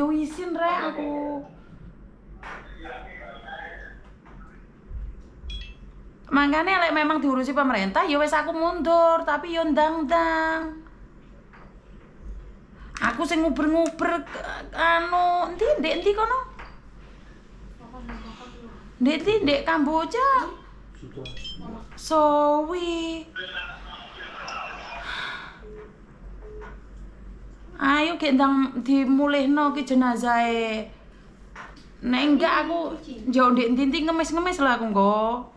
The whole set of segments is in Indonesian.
yo isin rek aku. Makanya lek memang diurusi pemerintah ya wis aku mundur, tapi yo ndang-ndang. Aku sing nguber-nguber anu endi kono? Ndek Kamboja. Sowi. Ayo ki ndang dimulihno ki jenazahe. Nek enggak aku njauh ndek ndi ngemis-ngemis lah aku nggo.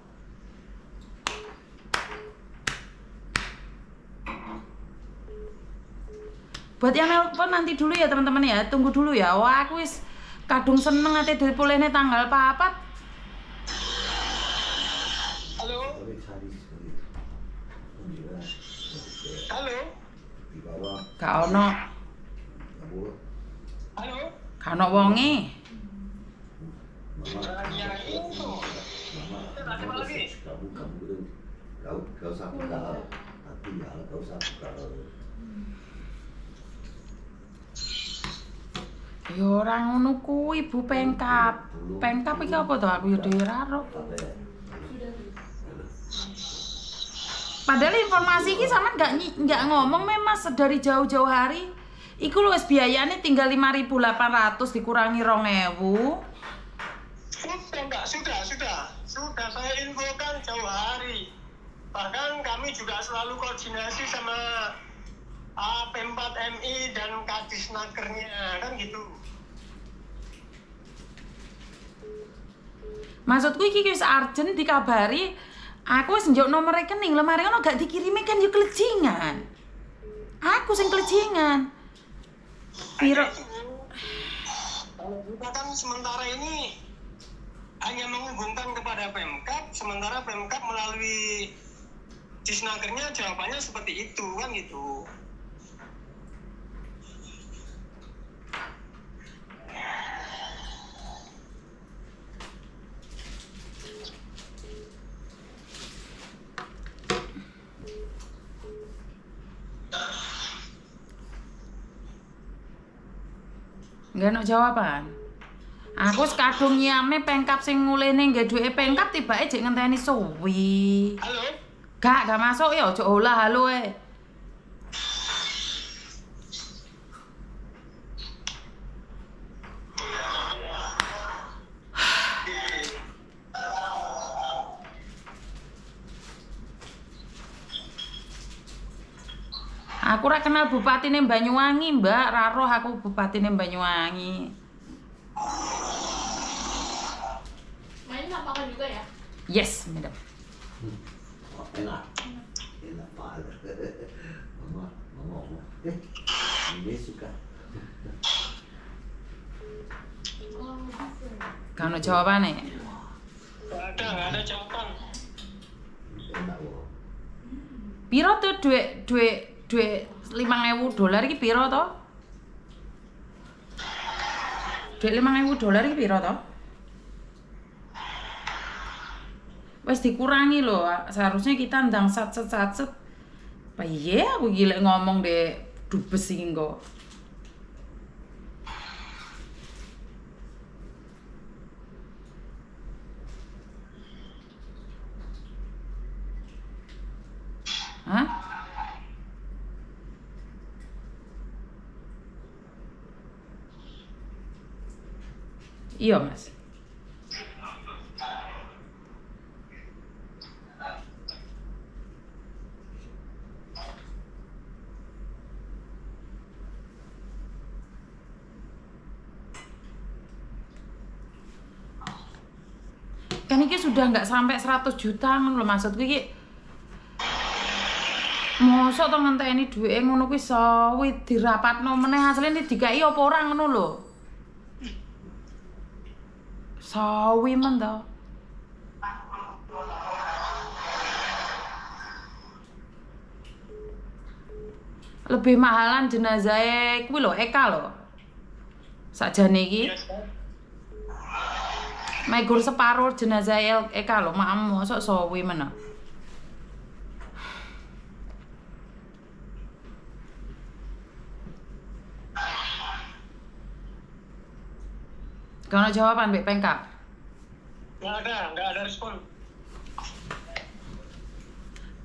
Buat yang nelpon nanti dulu ya teman-teman ya, tunggu dulu ya. Wah aku wis kadung seneng ate dipulihne tanggal 4. Halo. Halo. Gak ono. Halo. Gak ono wonge. Ya itu. Ada apa lagi? Kau usah buka, tapi ya kau usah buka. Ya ora ngono kuwi Bu Pengkap. Pengkap iki apa to aku ya dhewe ora ro. Padahal informasi ini sama nggak ngomong Mas dari jauh-jauh hari. Iku lu wis biayane tinggal 5.800 dikurangi 2.000. Sudah saya infokan jauh hari. Bahkan kami juga selalu koordinasi sama Pempat MI dan Kadisnakernya kan gitu. Maksudku iki wis urgent dikabari. Aku wis njuk nomor rekening, lemari ngono gak dikirimi kan yo kelejingan. Aku sing kelejingan. Piro? Kalau kita kan sementara ini hanya menghubungkan kepada Pemkap, sementara Pemkap melalui Disnakernya jawabannya seperti itu kan gitu. Enggak ono jawaban. Aku sekadung nyame Pengkap sing ngulehne nggih duwe Pengkap tibake jek ngenteni suwi. Halo? Gak masuk ya aja olah halo e. Aku ora kenal Bupatine Banyuwangi, Mbak. Ra roh aku Bupatine Banyuwangi. Main nggak makan juga ya? Yes, madam. Enak banget. Mama, ini suka. Kan ono jawabane. Nggak ada jawaban. Enak loh. Piro tuh duit $5.000 iki piro to? Duit $5.000 iki piro to? Wes dikurangi loh, seharusnya kita ndang satset. Apa iya aku gila ngomong deh dubes iki engko. Hah? Iya, Mas. Kan ini sudah nggak sampai 100 juta ngono lho maksudku iki. Mosok to ngenteni duwike ngono kuwi sawi dirapatno meneh asline dikai apa ora ngono lho. Sawi men to. Lebih mahalan jenazah kuwi lho Eka lho. Sakjane iki. Megur separuh jenazah Eka lho, maam mosok sawi men. Gak ada jawaban Mbak Pemkab. Nggak ada respon.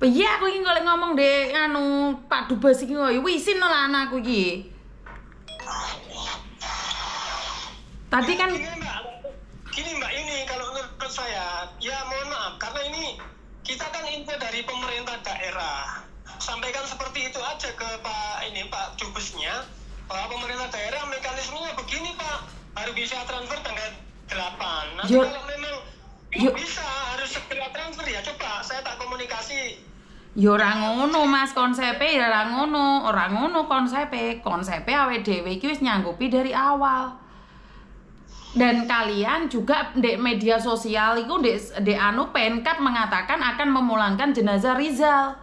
Piye aku iki golek ngomong dek anu Pak Dubes iki koyo wisin lah anakku iki. Tadi kan Gini Mbak, ini kalau menurut saya, ya mohon maaf, karena ini kita kan info dari pemerintah daerah. Sampaikan seperti itu aja ke Pak Dubesnya, bahwa pemerintah daerah mekanismenya begini Pak, harus bisa transfer tanggal 8. Nanti kalau memang nggak bisa, harus segera transfer ya coba, saya tak komunikasi. ya ora ngono Mas konsepe, ya ora ngono konsepe awake dhewe iki wis nyanggupi dari awal. Dan kalian juga di media sosial itu di anu Pemkab mengatakan akan memulangkan jenazah Rizal.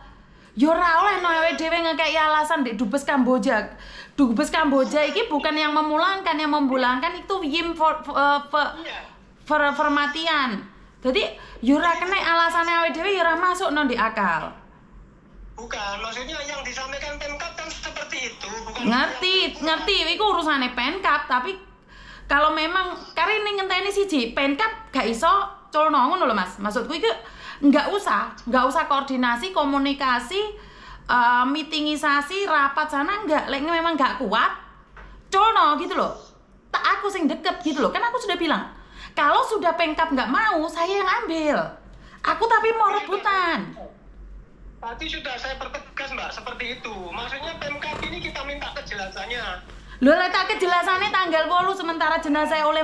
Yo ora oleh no awake dhewe ngekeki alasan di Dubes Kamboja. Dubes Kamboja iki bukan yang memulangkan, yang memulangkan itu Yim Formatian. Jadi yo ora kena alasane awake dhewe yo ora masuk no di akal. Bukan, maksudnya yang disampaikan Pemkab kan seperti itu, bukan. Ngerti, iku urusane Pemkab, tapi kalau memang karena ini ngenteni siji, Pemkab gak iso culno ngono lho Mas. Maksudku iki nggak usah koordinasi, komunikasi, meetingisasi, rapat sana enggak. Lek memang gak kuat, culno gitu loh. Tak aku sing deket gitu loh. Kan aku sudah bilang, kalau sudah Pemkab nggak mau, saya yang ambil. Aku tapi mau rebutan. Tadi sudah saya pertegas Mbak, seperti itu. Maksudnya Pemkab ini kita minta kejelasannya. Lho letak kejelasannya tanggal 8 sementara jenazah oleh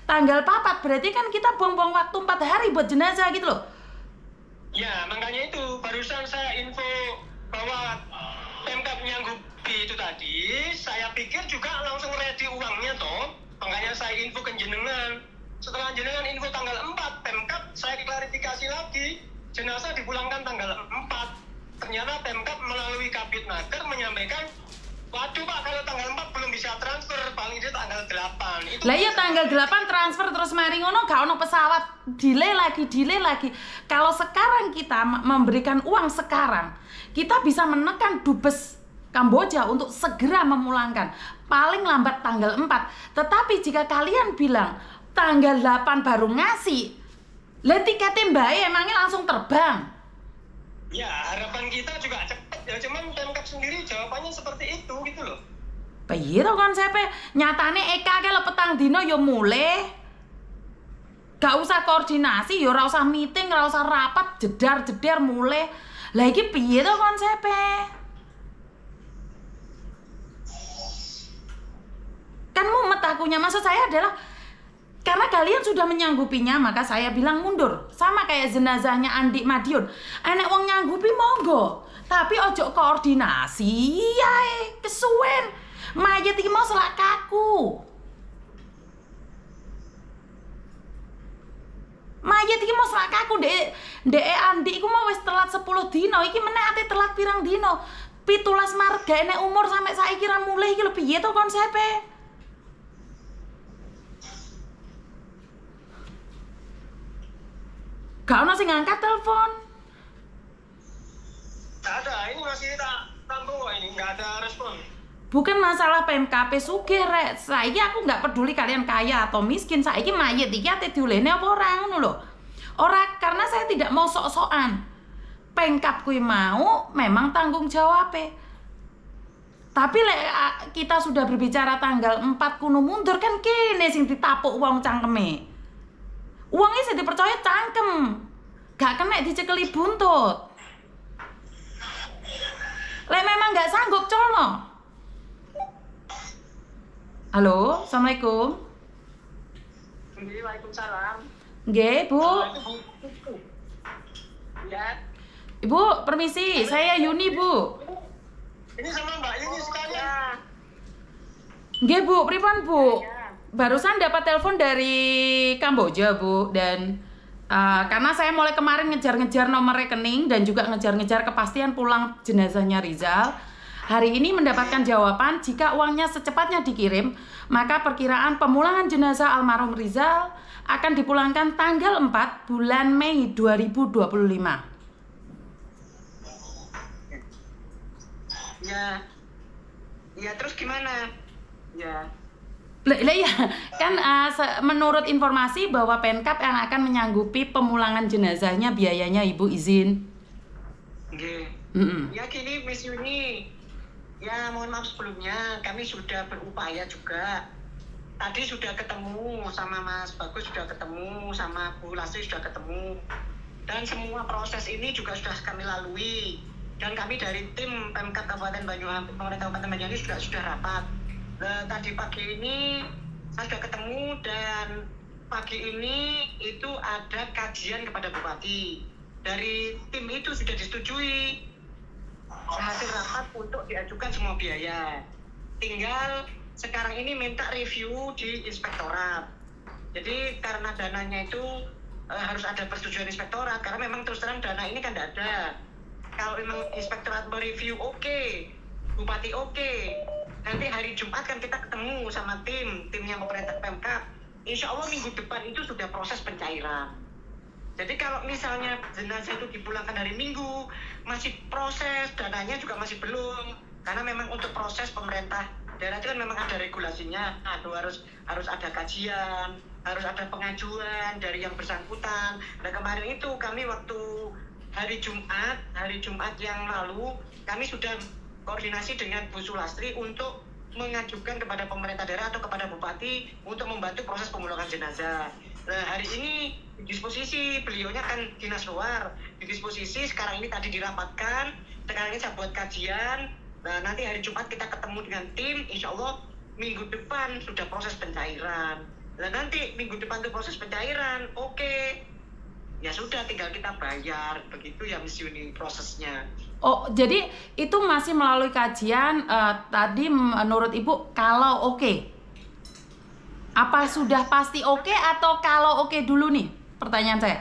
tanggal 4, berarti kan kita buang-buang waktu 4 hari buat jenazah gitu loh. Ya, makanya itu barusan saya info bahwa Pemkab nyanggupi itu tadi, saya pikir juga langsung ready uangnya toh. Makanya saya info ke jenengan. Setelah jenengan info tanggal 4, Pemkab saya klarifikasi lagi, jenazah dipulangkan tanggal 4. Ternyata Pemkab melalui Kabid Naker menyampaikan, waduh Pak, kalau tanggal 4 belum bisa transfer, paling dia tanggal 8. Lah iya tanggal 8 transfer terus mari ngono gak ono pesawat, delay lagi. Kalau sekarang kita memberikan uang sekarang, kita bisa menekan Dubes Kamboja untuk segera memulangkan paling lambat tanggal 4. Tetapi jika kalian bilang tanggal 8 baru ngasih, lah tiketnya mbae emangnya langsung terbang. Ya, harapan kita juga cepat ya, cuman Pemkab sendiri jawabannya seperti itu gitu loh. Piye to konsepnya? Nyatane Eka ke petang dino ya mulai. Gak usah koordinasi, ya ora usah meeting, ora usah rapat, jedar mulai. Lah iki piye to konsepnya? Kan mumet akunya, maksud saya adalah karena kalian sudah menyanggupinya, maka saya bilang mundur. Sama kayak jenazahnya Andi Madiun. Enek wong nyanggupi monggo, tapi ojo koordinasi. Yae, kesuwen. Mayat iki mau selak kaku. Mayat iki mau selak kaku, Dek Andi iku mau wis telat 10 dino. Iki meneh ate telat pirang dino. 17 Maret gak enek umur sampai saiki ra mulih iki lho piye to konsepe? Gak ono sing ngangkat telepon. Gak ada, ini masih tak tampung kok ini, gak ada respon. Bukan masalah PMKP sugih rek. Saiki aku nggak peduli kalian kaya atau miskin. Saiki mayit iki ate diulehne apa ora ngono lho. Ora, karena saya tidak mau sok-sokan. Pemkab kuwi mau memang tanggung jawab. Tapi lek kita sudah berbicara tanggal 4 kuno mundur kan kene sing ditapuk wong cangkeme. Uangnya sih dipercaya cangkem, gak kena dicekeli buntut. Lek memang gak sanggup colno. Halo, assalamualaikum. Waalaikumsalam. Nggih, Bu. Ya. Ibu, permisi, saya Yuni, Bu. Ini sama Mbak Yuni sekalian. Nggih, Bu, pripun, Bu? Barusan dapat telepon dari Kamboja, Bu, dan karena saya mulai kemarin ngejar-ngejar nomor rekening dan juga ngejar-ngejar kepastian pulang jenazahnya Rizal. Hari ini mendapatkan jawaban jika uangnya secepatnya dikirim, maka perkiraan pemulangan jenazah almarhum Rizal akan dipulangkan tanggal 4 bulan Mei 2025. Ya. Ya, terus gimana? Ya. Iya, kan menurut informasi bahwa Pemkab yang akan menyanggupi pemulangan jenazahnya, biayanya Ibu izin. Nggih. Ya gini Miss Yuni, ya mohon maaf sebelumnya kami sudah berupaya juga. Tadi sudah ketemu sama Mas Bagus, sudah ketemu sama Bu Lasri, sudah ketemu. Dan semua proses ini juga sudah kami lalui. Dan kami dari tim Pemkab Kabupaten Banyuwangi, pemerintah Kabupaten Banyuwangi sudah rapat. Tadi pagi ini saya sudah ketemu dan pagi ini itu ada kajian kepada Bupati. Dari tim itu sudah disetujui hasil rapat untuk diajukan semua biaya. Tinggal sekarang ini minta review di inspektorat. Jadi karena dananya itu harus ada persetujuan inspektorat, karena memang terus terang dana ini kan tidak ada. Kalau memang inspektorat mereview oke, Bupati oke, nanti hari Jumat kan kita ketemu sama timnya pemerintah Pemkab. Insya Allah minggu depan itu sudah proses pencairan. Jadi kalau misalnya jenazah itu dipulangkan hari Minggu, masih proses, dananya juga masih belum. Karena memang untuk proses pemerintah daerah itu kan memang ada regulasinya. Aduh, harus ada kajian, harus ada pengajuan dari yang bersangkutan. Nah kemarin itu kami waktu hari Jumat yang lalu, kami sudah koordinasi dengan Bu Sulastri untuk mengajukan kepada pemerintah daerah atau kepada Bupati untuk membantu proses pemulangan jenazah. Nah hari ini di disposisi, beliaunya kan dinas luar, di disposisi sekarang ini tadi dirapatkan, sekarang ini saya buat kajian. Nah nanti hari Jumat kita ketemu dengan tim, insya Allah minggu depan sudah proses pencairan. Nah nanti minggu depan itu proses pencairan, oke. Ya sudah tinggal kita bayar, begitu ya Miss Yuni prosesnya. Oh, jadi itu masih melalui kajian tadi menurut Ibu kalau oke. Apa sudah pasti oke atau kalau oke dulu nih? Pertanyaan saya.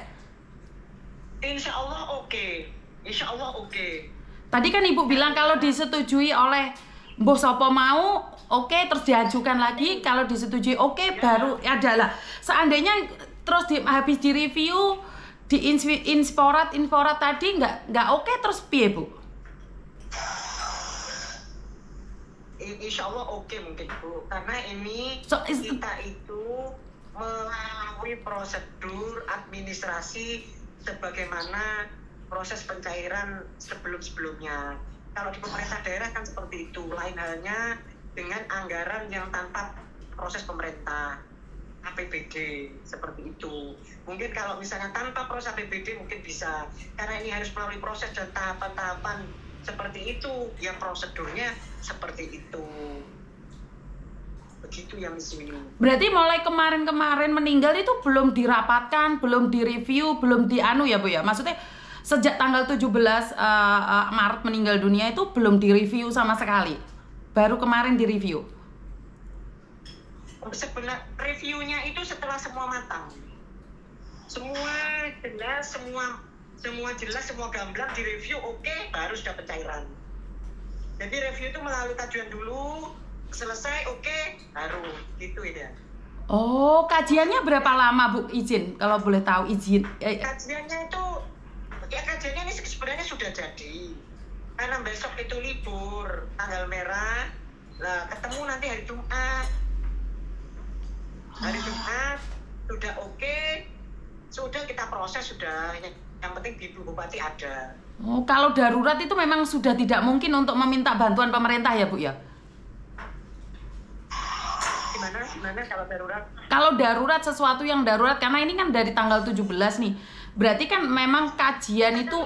Insya Allah oke. Insya Allah oke. Tadi kan Ibu bilang kalau disetujui oleh Mbah Sopo mau oke, terus diajukan lagi, kalau disetujui oke baru adalah. Seandainya terus habis direview di insporat tadi nggak oke, terus piye Bu? Insya Allah oke mungkin Bu, karena ini kita itu melalui prosedur administrasi sebagaimana proses pencairan sebelum-sebelumnya. Kalau di pemerintah daerah kan seperti itu, lain halnya dengan anggaran yang tanpa proses pemerintah. APBD seperti itu. Mungkin kalau misalnya tanpa proses APBD mungkin bisa, karena ini harus melalui proses dan tahapan-tahapan seperti itu, ya prosedurnya seperti itu. Begitu ya Miss Yuni. Berarti mulai kemarin meninggal itu belum dirapatkan, belum direview, belum dianu ya Bu ya? Maksudnya sejak tanggal 17 Maret meninggal dunia itu belum direview sama sekali. Baru kemarin direview. Sebenarnya reviewnya itu setelah semua matang, semua jelas, semua gamblang direview oke, baru sudah pencairan. Jadi review itu melalui kajian dulu, selesai oke, baru gitu ya. Oh, kajiannya berapa lama Bu, izin kalau boleh tahu izin? Kajiannya itu, ya kajiannya ini sebenarnya sudah jadi, karena besok itu libur tanggal merah, lah ketemu nanti hari Jumat. Hari Jumat sudah oke, sudah kita proses, sudah yang penting di Bupati ada. Oh, kalau darurat itu memang sudah tidak mungkin untuk meminta bantuan pemerintah ya Bu ya? Gimana kalau darurat? Kalau darurat, sesuatu yang darurat, karena ini kan dari tanggal 17 nih, berarti kan memang kajian itu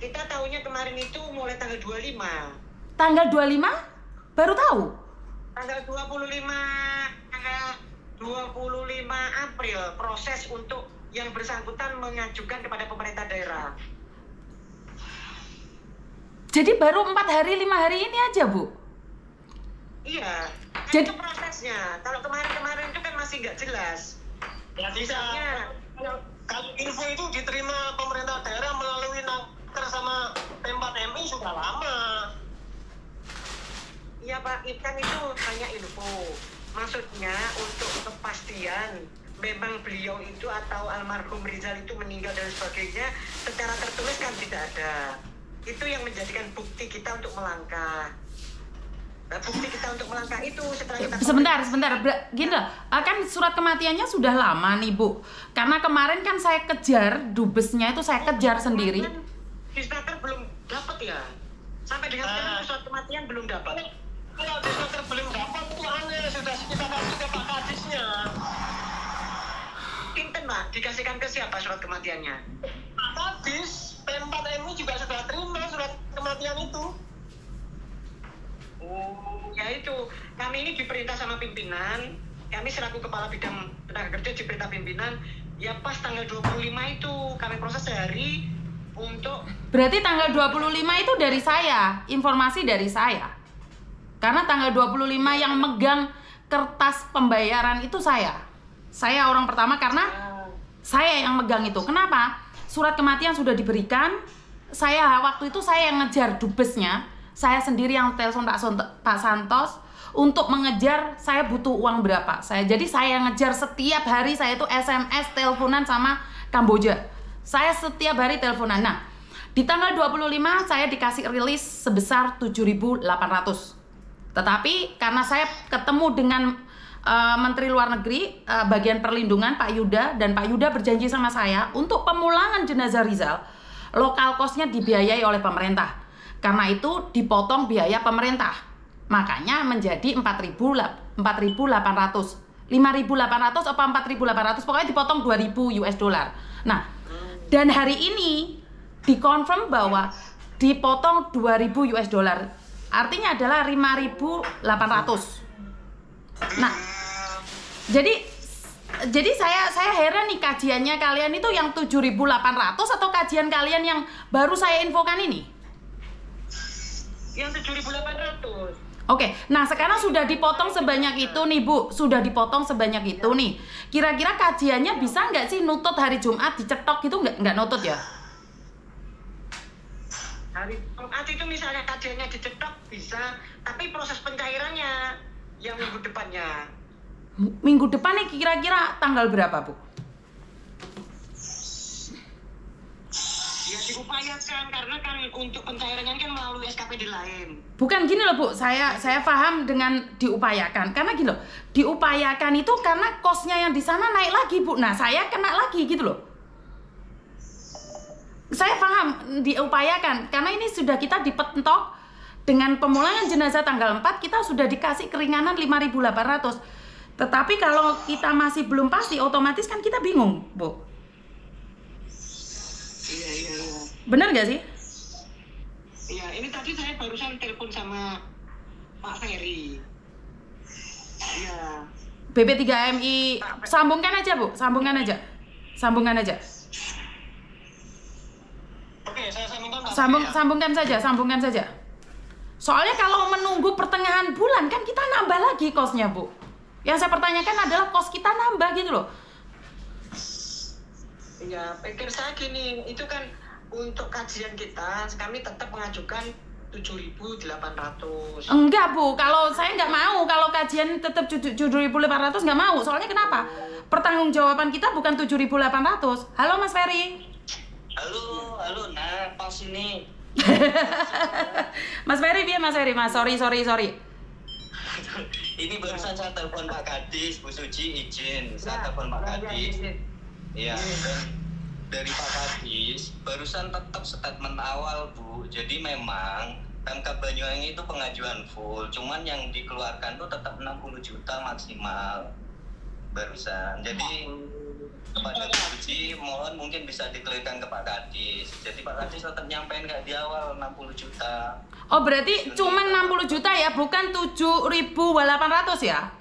kita tahunya kemarin itu mulai tanggal 25. Tanggal 25? Baru tahu? Tanggal 25 April proses untuk yang bersangkutan mengajukan kepada pemerintah daerah. Jadi baru 4 hari 5 hari ini aja Bu? Iya, jadi itu prosesnya. Kalau kemarin itu kan masih nggak jelas. Ya bisa. Kalau info itu diterima pemerintah daerah melalui naker sama Pempat MI sudah lama. Iya Pak, kan itu hanya info. Maksudnya untuk kepastian memang beliau itu atau almarhum Rizal itu meninggal dan sebagainya secara tertulis kan tidak ada. Itu yang menjadikan bukti kita untuk melangkah. bukti kita untuk melangkah itu setelah kita Sebentar. Gini loh, kan surat kematiannya sudah lama nih Bu. Karena kemarin kan saya kejar dubesnya itu saya kejar sendiri. Disnaker belum dapat ya. Sampai dengan sekarang surat kematian belum dapat. Kalau Disnaker belum dapat itu aneh, sudah kita kasih ke Pak Kadisnya. Pinten Pak, dikasihkan ke siapa surat kematiannya? Pak Kadis, Pempat MI juga sudah terima surat kematian itu. Oh, ya itu. Kami ini diperintah sama pimpinan. Kami selaku kepala bidang tenaga kerja diperintah pimpinan. Ya pas tanggal 25 itu kami proses sehari untuk. Berarti tanggal 25 itu dari saya, informasi dari saya. Karena tanggal 25 yang megang kertas pembayaran itu saya. Saya orang pertama karena saya yang megang itu. Kenapa? Surat kematian sudah diberikan. Waktu itu saya yang ngejar dubesnya. Saya sendiri yang telepon Pak Santos untuk mengejar saya butuh uang berapa. Jadi saya yang ngejar setiap hari, saya itu SMS teleponan sama Kamboja. Saya setiap hari teleponan. Nah, di tanggal 25 saya dikasih rilis sebesar 7.800. Tetapi karena saya ketemu dengan Menteri Luar Negeri bagian perlindungan Pak Yuda, dan Pak Yuda berjanji sama saya untuk pemulangan jenazah Rizal, lokal cost-nya dibiayai oleh pemerintah. Karena itu dipotong biaya pemerintah. Makanya menjadi 4.800. 5.800 apa 4.800, pokoknya dipotong 2.000 US dollar. Nah, dan hari ini dikonfirm bahwa dipotong 2.000 US dollar. Artinya adalah 5.800. Nah, jadi saya heran nih, kajiannya kalian itu yang 7.800 atau kajian kalian yang baru saya infokan ini? Yang 7.800. Oke, nah sekarang sudah dipotong sebanyak itu nih Bu, sudah dipotong sebanyak itu nih. Kira-kira kajiannya bisa nggak sih nutut hari Jumat dicetok gitu, nggak nutut ya? Hari Jumat itu misalnya kajiannya dicetok bisa, tapi proses pencairannya yang minggu depannya. Minggu depan nih kira-kira tanggal berapa Bu? Ya diupayakan, karena kan untuk pencairannya kan melalui SKPD lain. Bukan gini loh Bu, saya paham dengan diupayakan. Karena gini loh, diupayakan itu karena kosnya yang di sana naik lagi Bu. Nah saya kena lagi gitu loh. Saya paham diupayakan, karena ini sudah kita dipentok dengan pemulangan jenazah tanggal 4, kita sudah dikasih keringanan 5.800. Tetapi kalau kita masih belum pasti, otomatis kan kita bingung Bu. Iya. Bener gak sih? Iya, ini tadi saya barusan telepon sama Pak Ferry. Iya. BP3MI, sambungkan aja Bu, sambungkan aja. Oke, saya sambungkan Pak. Sambungkan saja. Soalnya kalau menunggu pertengahan bulan kan kita nambah lagi kosnya Bu. Yang saya pertanyakan adalah kos kita nambah gitu loh. Ya, pikir saya gini, itu kan untuk kajian kita, kami tetap mengajukan 7.800. Enggak Bu, kalau saya nggak mau, kalau kajian tetap 7.800 nggak mau. Soalnya kenapa? Pertanggungjawaban kita bukan 7.800. Halo Mas Ferry. Halo, nah pas ini. Mas Ferry, Mas. Sorry. Ini barusan saya telepon Pak Kadis, Bu Suci izin. Saya telepon Pak Kadis. Iya, dan dari Pak Kadis barusan tetap statement awal Bu. Jadi memang Pemkab Banyuwangi itu pengajuan full, cuman yang dikeluarkan tuh tetap 60 juta maksimal barusan. Jadi kepada Bu Suci mohon mungkin bisa dikelirkan ke Pak Kadis. Jadi Pak Kadis tetap nyampein kayak di awal 60 juta. Oh berarti cuman 60 juta ya, bukan 7.800 ya?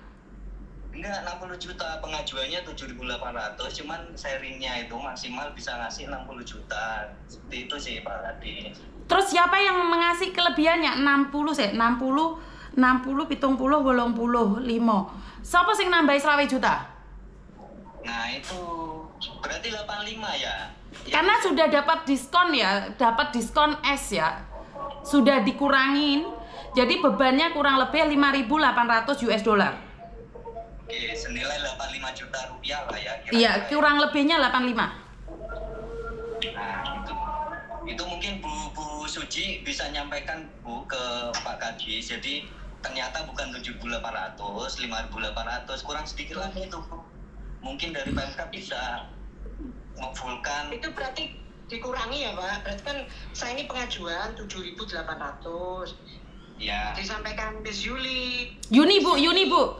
Enggak, 60 juta, pengajuannya 7.800, cuman sharingnya itu maksimal bisa ngasih 60 juta. Seperti itu sih Pak Kadis. Terus siapa yang mengasih kelebihannya? 60 sih, 60, 70, 85. Siapa sing nambahi 20 juta? Nah itu berarti 85 ya? Karena sudah dapat diskon ya, dapat diskon S ya. Sudah dikurangin, jadi bebannya kurang lebih 5.800 US dollar. Oke, senilai 85 juta rupiah lah ya. Iya, kurang lebihnya 85. Nah, itu mungkin Bu Suci bisa nyampaikan Bu ke Pak Kadis. Jadi ternyata bukan 7.800, 5.800, kurang sedikit lagi itu. Mungkin dari Pemkab bisa memfullkan. Itu berarti dikurangi ya Pak? Berarti kan saya ini pengajuan 7.800. Ya. Disampaikan Miss Yuli. Yuni Bu.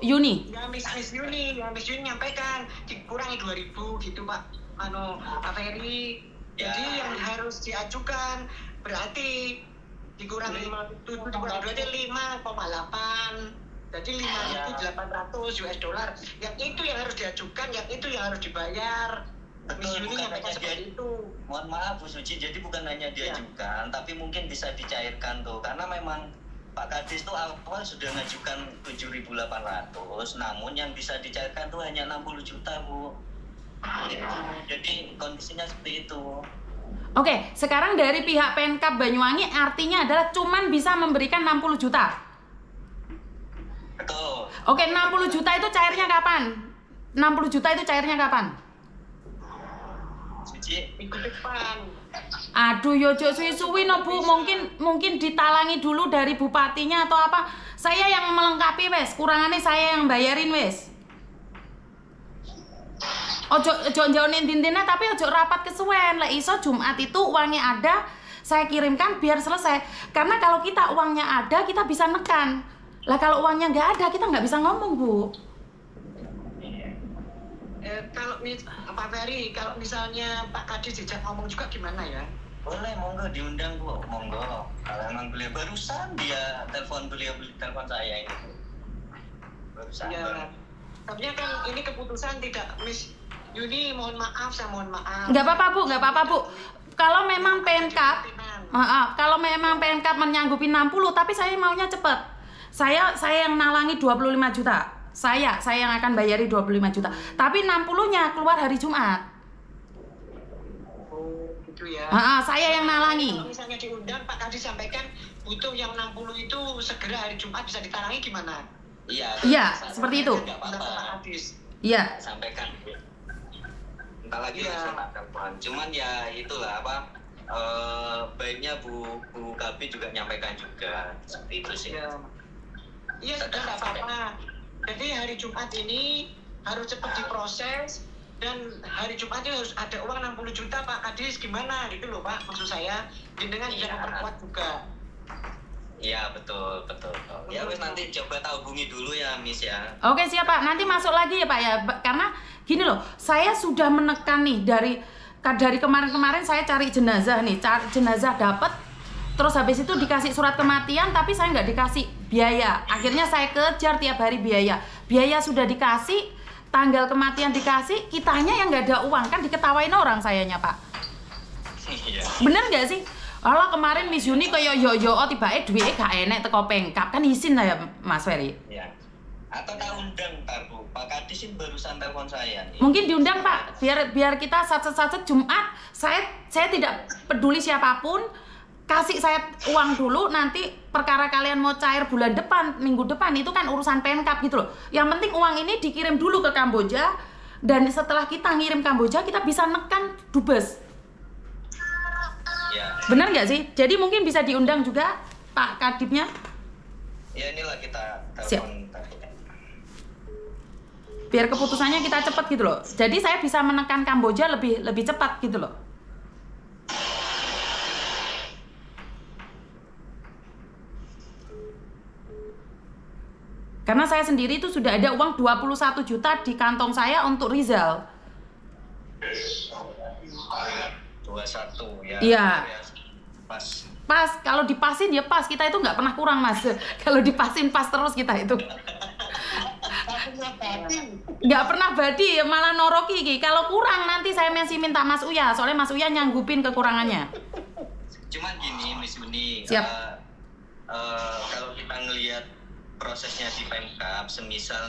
Ya Miss Yuni nyampaikan dikurangi 2.000 gitu Pak. Pak Ferry. Ya. Jadi yang harus diajukan berarti dikurangi 7 dikurangi 2 jadi 5,8. Jadi 5.800 US dollar. Yang itu yang harus diajukan, yang itu yang harus dibayar. Miss Betul, Yuni bukan nyampaikan hanya seperti itu. Mohon maaf Bu Suci, jadi bukan hanya diajukan, tapi mungkin bisa dicairkan tuh, karena memang Pak Kadis tuh awal sudah ngajukan 7.800, namun yang bisa dicairkan tuh hanya 60 juta Bu. Jadi kondisinya seperti itu. Oke, sekarang dari pihak Pemkab Banyuwangi artinya adalah cuman bisa memberikan 60 juta. Betul. Oke, 60 juta itu cairnya kapan? 60 juta itu cairnya kapan? Suci. Minggu depan. Aduh, yojo suwi-suwi no Bu, mungkin ditalangi dulu dari bupatinya atau apa. Saya yang melengkapi wes, kurangannya saya yang bayarin wes. Ojo jauhin dintina tapi ojo rapat kesuwen. Lah iso Jumat itu uangnya ada, saya kirimkan biar selesai. Karena kalau kita uangnya ada, kita bisa nekan. Lah kalau uangnya nggak ada, kita nggak bisa ngomong Bu. Kalau Pak Ferry, kalau misalnya Pak Kadis dijak ngomong juga gimana ya? Boleh, monggo diundang Bu, monggo. Kalau emang beliau barusan dia telepon saya ini. Barusan. Ya. Tapi kan ini keputusan tidak Miss Yuni, mohon maaf, saya mohon maaf. Nggak apa-apa Bu. Kalau memang Pemkab, kalau memang Pemkab menyanggupi 60, tapi saya maunya cepet. Saya yang nalangi 25 juta. Saya yang akan bayari 25 juta. Tapi 60-nya keluar hari Jumat. Oh, gitu ya. Saya yang nalangi. Kalau misalnya diundang Pak Kadis sampaikan butuh yang 60 itu segera hari Jumat bisa ditalangi gimana? Iya, seperti itu. Enggak apa-apa. Iya. Sampaikan. Entar lagi Iya. langsung tak telepon. Cuman ya itulah apa, baiknya Bu Kapi juga nyampaikan juga seperti itu sih. Iya, sudah nggak apa-apa. Jadi hari Jumat ini harus cepat diproses dan hari Jumat ini harus ada uang 60 juta Pak Kadis, gimana gitu loh Pak, maksud saya dengan tidak memperkuat juga. Iya betul. Ya wes nanti coba tak hubungi dulu ya Miss ya. Oke siap Pak, nanti masuk lagi ya Pak ya. Karena gini loh, saya sudah menekan nih dari kemarin-kemarin saya cari jenazah nih, jenazah dapat, terus habis itu dikasih surat kematian tapi saya nggak dikasih biaya. Akhirnya saya kejar tiap hari biaya sudah dikasih, tanggal kematian dikasih, kitanya yang nggak ada uang, kan diketawain orang sayanya Pak. Iya. Bener nggak sih? Allah kemarin Miss Yuni kayak yo tiba-tiba duitnya gak enek teko Pemkab, kan izin lah ya Mas Ferry. Iya. Atau tak undang ntar Bu, Pak Kadis ini barusan telepon saya nih. Mungkin diundang Pak, biar kita satset Jumat. Saya tidak peduli siapapun, kasih saya uang dulu, nanti perkara kalian mau cair bulan depan, minggu depan, itu kan urusan Pemkab gitu loh. Yang penting uang ini dikirim dulu ke Kamboja, dan setelah kita ngirim Kamboja kita bisa nekan dubes. Ya. Bener nggak sih? Jadi mungkin bisa diundang juga Pak Kadipnya. Ya inilah kita Siap. telepon tadi. Biar keputusannya kita cepat gitu loh. Jadi saya bisa menekan Kamboja lebih cepat gitu loh. Karena saya sendiri itu sudah ada uang 21 juta di kantong saya untuk Rizal. 21 ya. Iya. Pas. Kalau dipasin ya pas, kita itu nggak pernah kurang Mas. Kalau dipasin pas terus kita itu. Nggak pernah badi, malah noroki. Kalau kurang nanti saya masih minta Mas Uya, soalnya Mas Uya nyanggupin kekurangannya. Cuman gini Miss Uni, Siap. kalau kita ngelihat prosesnya di Pemkab, semisal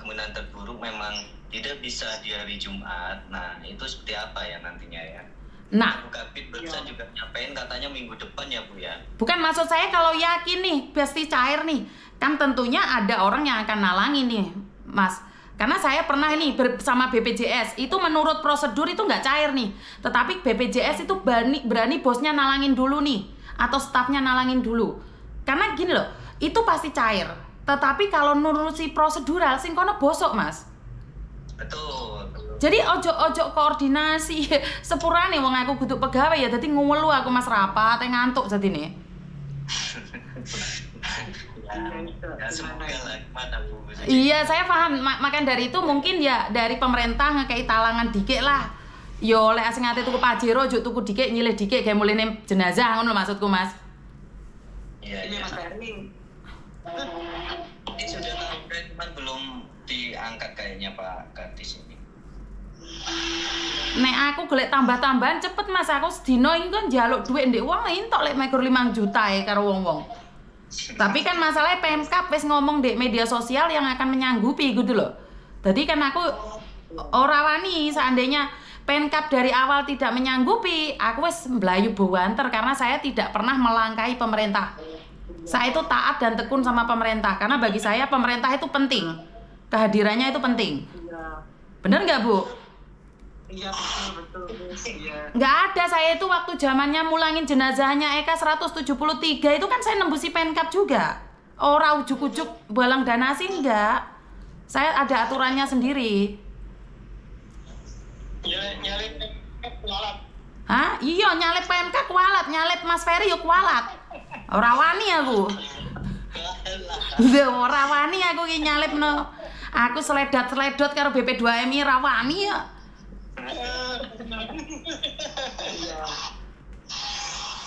kemungkinan terburuk memang tidak bisa di hari Jumat. Nah itu seperti apa ya nantinya ya? Nah, Bu Kabit barusan juga nyampein katanya minggu depan ya Bu ya. bukan maksud saya kalau yakin nih pasti cair nih, kan tentunya ada orang yang akan nalangin nih Mas. Karena saya pernah ini bersama BPJS, itu menurut prosedur itu nggak cair nih. Tetapi BPJS itu berani bosnya nalangin dulu nih, atau stafnya nalangin dulu. Karena gini loh, itu pasti cair. Tetapi kalau nurusi prosedural sing kono bosok, Mas. Betul. Jadi ojo koordinasi sepurane wong aku kudu pegawai ya dadi ngelu aku Mas rapat ngantuk jadine. Ya semoga lah gimana Bu. Iya, saya paham. Makan dari itu mungkin ya dari pemerintah ngekei talangan dikit lah. Yo lek asing ate tuku Pajero juk tuku dikit nyilih dikit gawe mulene jenazah ngono maksudku, Mas. Iya, Ini Mas Ferry. Ini sudah tahu cuman belum diangkat kayaknya Pak Kadis ini. Nek aku golek tambah-tambahan cepet Mas, aku sedina iki kan njaluk dhuwit ndek wong entuk lek mekur 5 juta karo wong-wong. Tapi kan masalahnya Pemkab wis ngomong di media sosial yang akan menyanggupi gitu loh. Jadi kan aku ora wani seandainya Pemkab dari awal tidak menyanggupi, aku wis mblayu bawanter karena saya tidak pernah melangkahi pemerintah. Saya itu taat dan tekun sama pemerintah karena bagi saya pemerintah itu penting. Kehadirannya itu penting. Bener nggak Bu? Iya betul. Iya. Nggak ada, saya itu waktu zamannya mulangin jenazahnya Eka 173 itu kan saya nembusi Pemkab juga. Ora ujuk-ujuk balang danasi enggak. Saya ada aturannya sendiri. Nyalip kualat. Hah? Iya nyalip PMK kualat, nyalip Mas Ferry yo kualat. Ora wani aku. Lho ora wani aku ki nyalipno. Aku sledot karo BP2MI ra wani ya.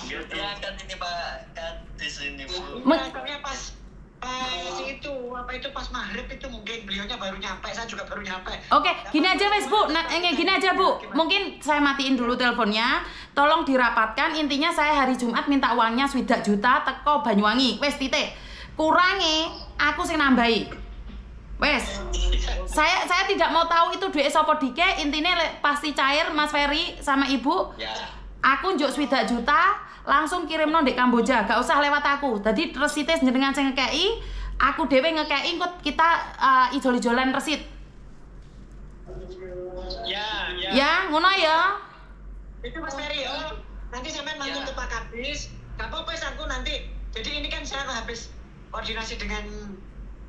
Diangkat ini Pak Kadis ini Bu. Makanya pas pas maghrib itu mungkin beliaunya baru nyampe, saya juga baru nyampe. Oke, gini aja wes Bu. Gini aja Bu. Mungkin saya matiin dulu teleponnya. Tolong dirapatkan. Intinya saya hari Jumat minta uangnya 1 juta teko Banyuwangi. Wes titik. Kurangi aku sing nambahi. Wes. Saya tidak mau tahu itu duit sopo dike. Intinya pasti cair Mas Ferry sama Ibu. Ya. Aku njuk 1 juta langsung kirim ndek Kamboja, gak usah lewat aku. Dadi resite jenengan sing ngekeki, aku dhewe ngekeki kok kita ijol-ijolan resit. Ya, ngono ya. Itu Mas Ferry ya. Nanti sampai mantul ke Pak Kadis. Gak apa-apa aku nanti. Jadi ini kan saya habis koordinasi dengan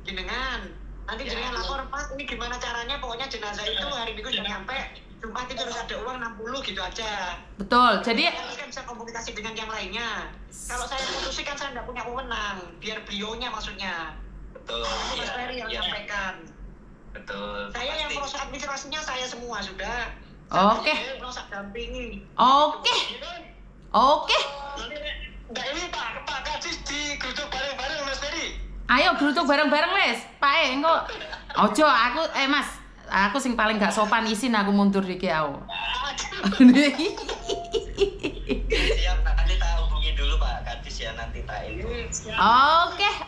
jenengan. Nanti jenengan lapor, Pak, ini gimana caranya? Pokoknya jenazah itu hari Minggu sudah nyampe. Jumat itu harus ada uang 60 gitu aja. Betul. Jadi saya kan bisa komunikasi dengan yang lainnya. Kalau saya putusin kan saya nggak punya wewenang. Biar beliaunya maksudnya. Betul. Mas Ferry yang sampaikan. Betul. Saya yang proses administrasinya saya semua sudah. Oke. Proses dampingi. Oke. Nah ini Pak Kadis digeruduk bareng-bareng Mas Ferry. Ayo geruduk bareng-bareng wes. Pak engko. Ojo aku Mas. Aku sing paling gak sopan izin aku mundur iki aku. Siap, nanti tak hubungi dulu Pak Kadis ya, nanti tak info.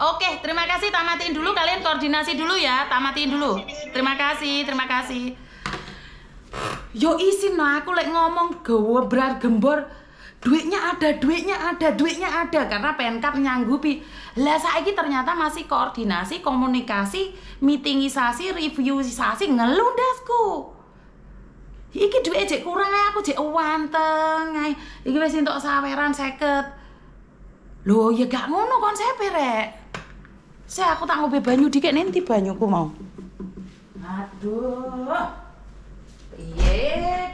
Oke. Terima kasih, tamatin dulu kalian koordinasi dulu ya, tamatin dulu. Terima kasih. Yo izin no aku lek ngomong gawe berat gembor. Duitnya ada karena Pemkab nyanggupi. Lah saiki ternyata masih koordinasi, komunikasi, meetingisasi, reviewsasi ngelundasku. Iki duit jek kurang aku jek wanteng ae. Iki wis entuk saweran 50. Loh ya gak ngono konsepe rek. Saya aku tak ngombe banyu dikit nanti banyuku mau. Aduh. Piye.